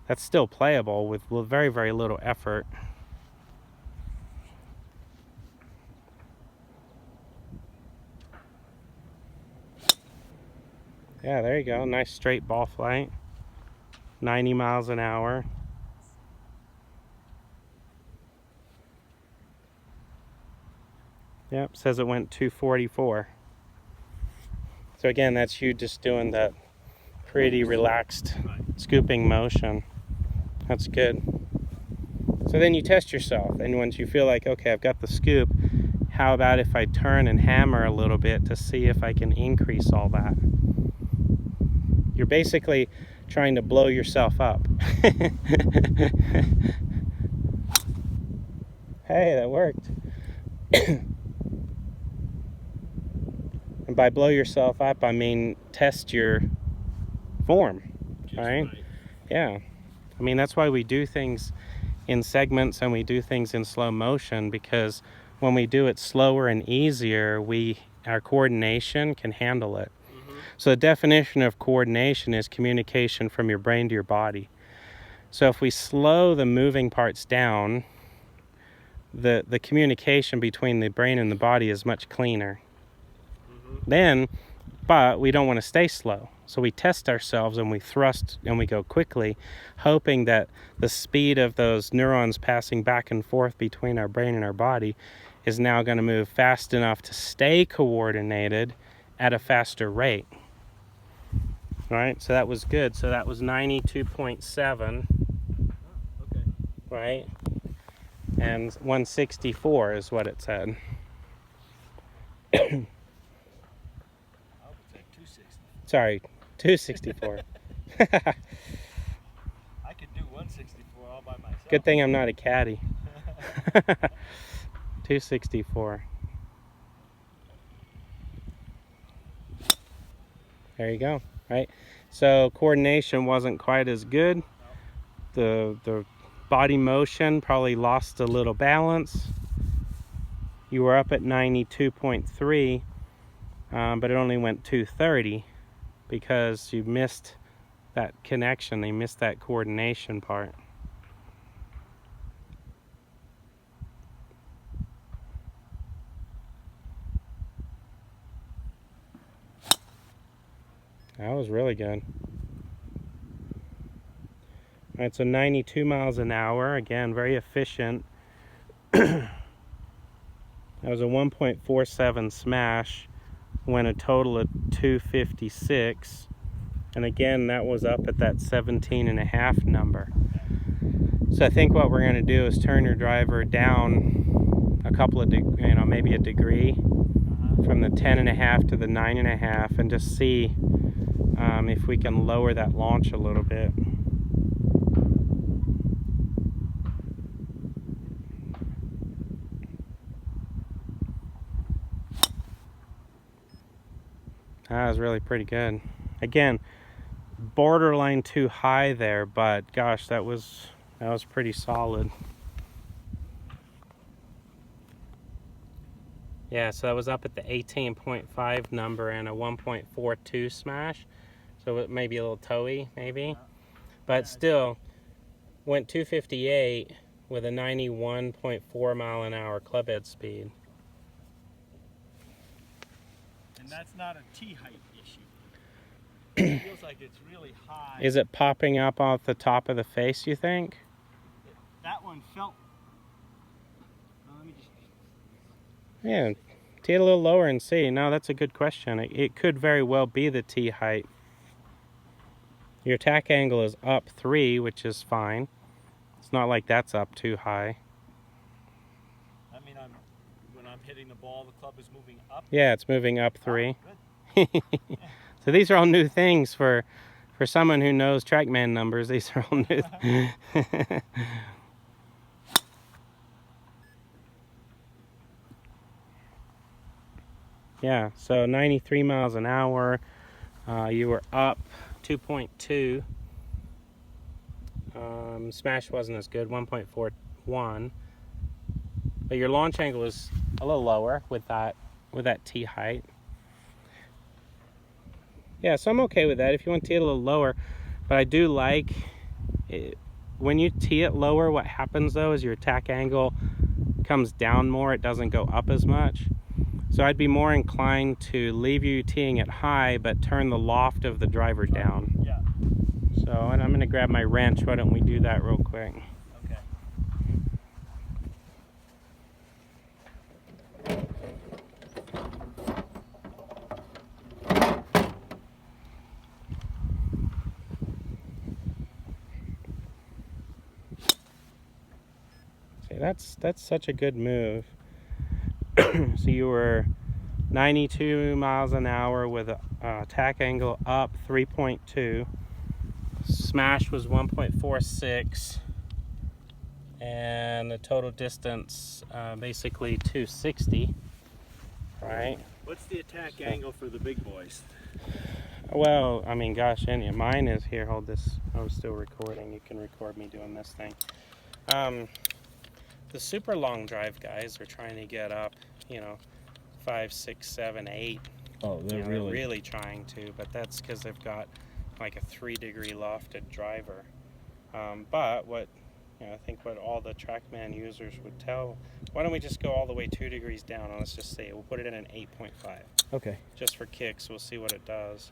that's still playable with very, very little effort. Yeah, there you go. Nice straight ball flight. 90 miles an hour. Yep, says it went 244. So again, that's you just doing that pretty relaxed scooping motion. That's good. So then you test yourself, and once you feel like, okay, I've got the scoop, how about if I turn and hammer a little bit to see if I can increase all that? You're basically trying to blow yourself up. Hey, that worked. And by blow yourself up, I mean test your form, right? Yeah. I mean, that's why we do things in segments and we do things in slow motion, because when we do it slower and easier, our coordination can handle it. So the definition of coordination is communication from your brain to your body. So if we slow the moving parts down, the communication between the brain and the body is much cleaner. Then, but we don't want to stay slow. So we test ourselves and we thrust and we go quickly, hoping that the speed of those neurons passing back and forth between our brain and our body is now going to move fast enough to stay coordinated at a faster rate. All right, so that was good. So that was 92.7, Okay. right? And 164 is what it said. I would say 260. Sorry, 264. I could do 164 all by myself. Good thing I'm not a caddy. 264. There you go, right? So coordination wasn't quite as good. The body motion probably lost a little balance. You were up at 92.3, but it only went 230 because you missed that connection. They missed that coordination part. That was really good. All right, so 92 miles an hour. Again, very efficient. That was a 1.47 smash. Went a total of 256. And again, that was up at that 17.5 number. So I think what we're going to do is turn your driver down a couple of, maybe a degree from the 10.5 to the 9.5 and just see if we can lower that launch a little bit. That was really pretty good. Again, borderline too high there, but gosh, that was pretty solid. Yeah, so that was up at the 18.5 number and a 1.42 smash. So it may be a little toey, maybe. But still, went 258 with a 91.4 mile an hour club head speed. And that's not a tee height issue. It feels like it's really high. Is it popping up off the top of the face, you think? That one felt... let me just... Yeah, tee it a little lower and see. No, that's a good question. It could very well be the tee height. Your attack angle is up 3, which is fine. It's not like that's up too high. I mean, when I'm hitting the ball, the club is moving up. Yeah, it's moving up 3. Oh, good. So these are all new things for someone who knows TrackMan numbers. These are all new. Yeah, so 93 miles an hour. You were up 2.2. Smash wasn't as good, 1.41. But your launch angle is a little lower with that tee height. Yeah, so I'm okay with that if you want to tee it a little lower. But I do like it. When you tee it lower, what happens though is your attack angle comes down more. It doesn't go up as much. So I'd be more inclined to leave you teeing it high, but turn the loft of the driver down. Yeah. So, and I'm going to grab my wrench. Why don't we do that real quick? Okay. See, that's such a good move. So you were 92 miles an hour with a attack angle up 3.2. Smash was 1.46. And the total distance basically 260. Right? What's the attack angle for the big boys? Well, I mean, gosh, any of mine is here. Hold this. I'm still recording. You can record me doing this thing. The super long drive guys are trying to get up, 5, 6, 7, 8. Oh, they're really trying to, but that's because they've got like a 3-degree lofted driver. But what you know, I think what all the TrackMan users would tell. Why don't we just go all the way 2 degrees down? Let's just say we'll put it in an 8.5. Okay. Just for kicks, we'll see what it does.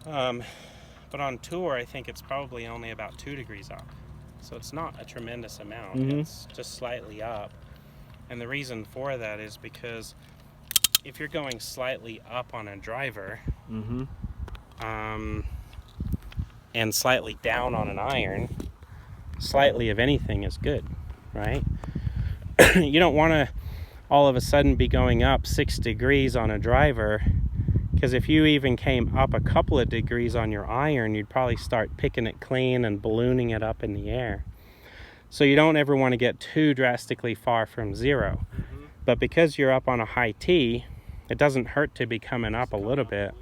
But on tour, I think it's probably only about 2 degrees up. So it's not a tremendous amount. It's just slightly up. And the reason for that is because if you're going slightly up on a driver, and slightly down on an iron, slightly of anything is good, right? You don't want to all of a sudden be going up 6 degrees on a driver, because if you even came up a couple of degrees on your iron, you'd probably start picking it clean and ballooning it up in the air. So you don't ever want to get too drastically far from zero. But because you're up on a high tee, it doesn't hurt to be coming up a little bit.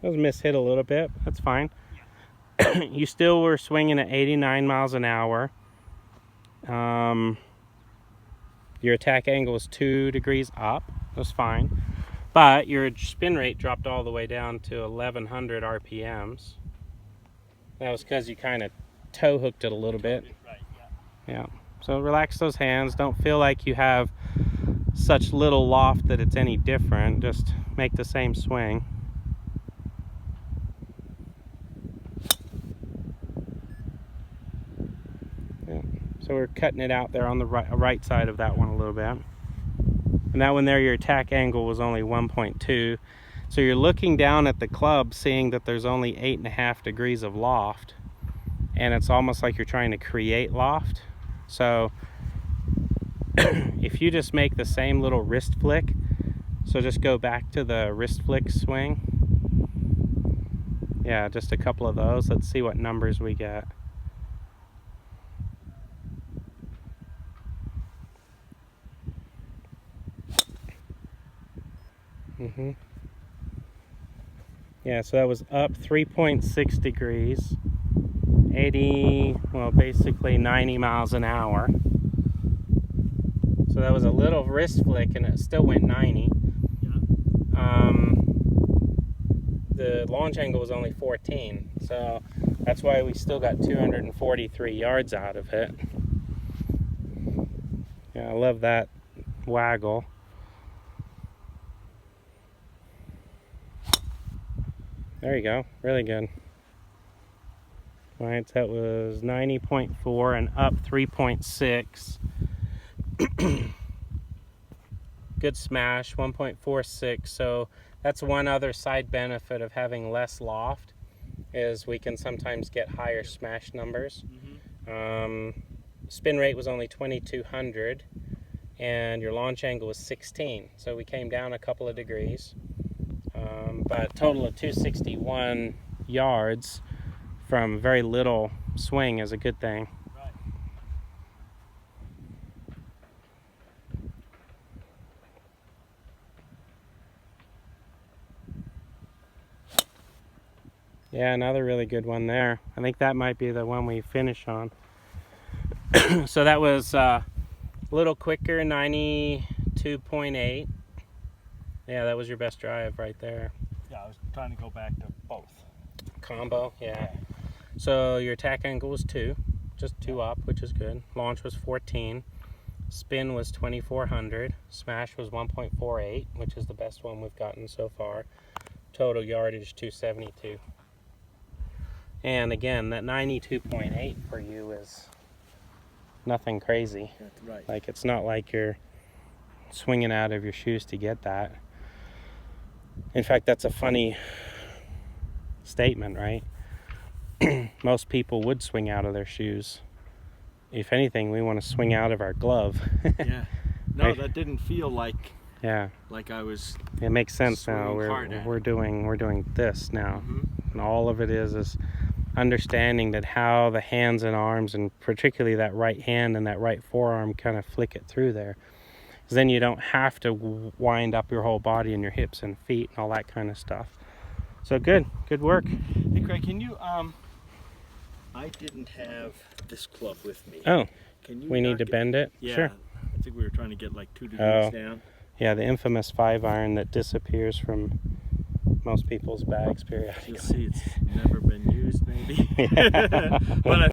That was mishit a little bit. That's fine. You still were swinging at 89 miles an hour. Your attack angle was 2 degrees up. That's fine. But your spin rate dropped all the way down to 1100 RPMs. That was because you kind of toe hooked it a little bit. Yeah. So relax those hands. Don't feel like you have such little loft that it's any different. Just make the same swing. So we're cutting it out there on the right side of that one a little bit. And that one there, your attack angle was only 1.2. So you're looking down at the club, seeing that there's only 8.5 degrees of loft. And it's almost like you're trying to create loft. So if you just make the same little wrist flick, so just go back to the wrist flick swing. Yeah, just a couple of those. Let's see what numbers we get. Yeah, so that was up 3.6 degrees, 80, well, basically 90 miles an hour. So that was a little wrist flick and it still went 90. The launch angle was only 14, so that's why we still got 243 yards out of it. Yeah, I love that waggle. There you go, really good. All right, so that was 90.4 and up 3.6. Good smash, 1.46. So that's one other side benefit of having less loft, is we can sometimes get higher smash numbers. Spin rate was only 2200 and your launch angle was 16. So we came down a couple of degrees. But a total of 261 yards from very little swing is a good thing. Right. Yeah, another really good one there. I think that might be the one we finish on. So that was a little quicker, 92.8. Yeah, that was your best drive right there. Yeah, I was trying to go back to both. Combo, yeah. So your attack angle was 2, just 2 up, which is good. Launch was 14. Spin was 2400. Smash was 1.48, which is the best one we've gotten so far. Total yardage 272. And again, that 92.8 for you is nothing crazy. That's right. Like, it's not like you're swinging out of your shoes to get that. In fact, that's a funny statement, right? Most people would swing out of their shoes. If anything, we want to swing out of our glove. Yeah. No, right? That didn't feel like I was. It makes sense now. We're doing this now, and all of it is understanding that how the hands and arms, and particularly that right hand and that right forearm, kind of flick it through there. Because then you don't have to wind up your whole body and your hips and feet and all that kind of stuff. So good work. Hey Craig, can you I didn't have this club with me. Oh, Can you we need to bend it? Yeah, Sure. I think we were trying to get like 2 degrees Oh. down. Yeah, the infamous 5-iron that disappears from most people's bags periodically. You'll see it's never been used maybe. Yeah. But I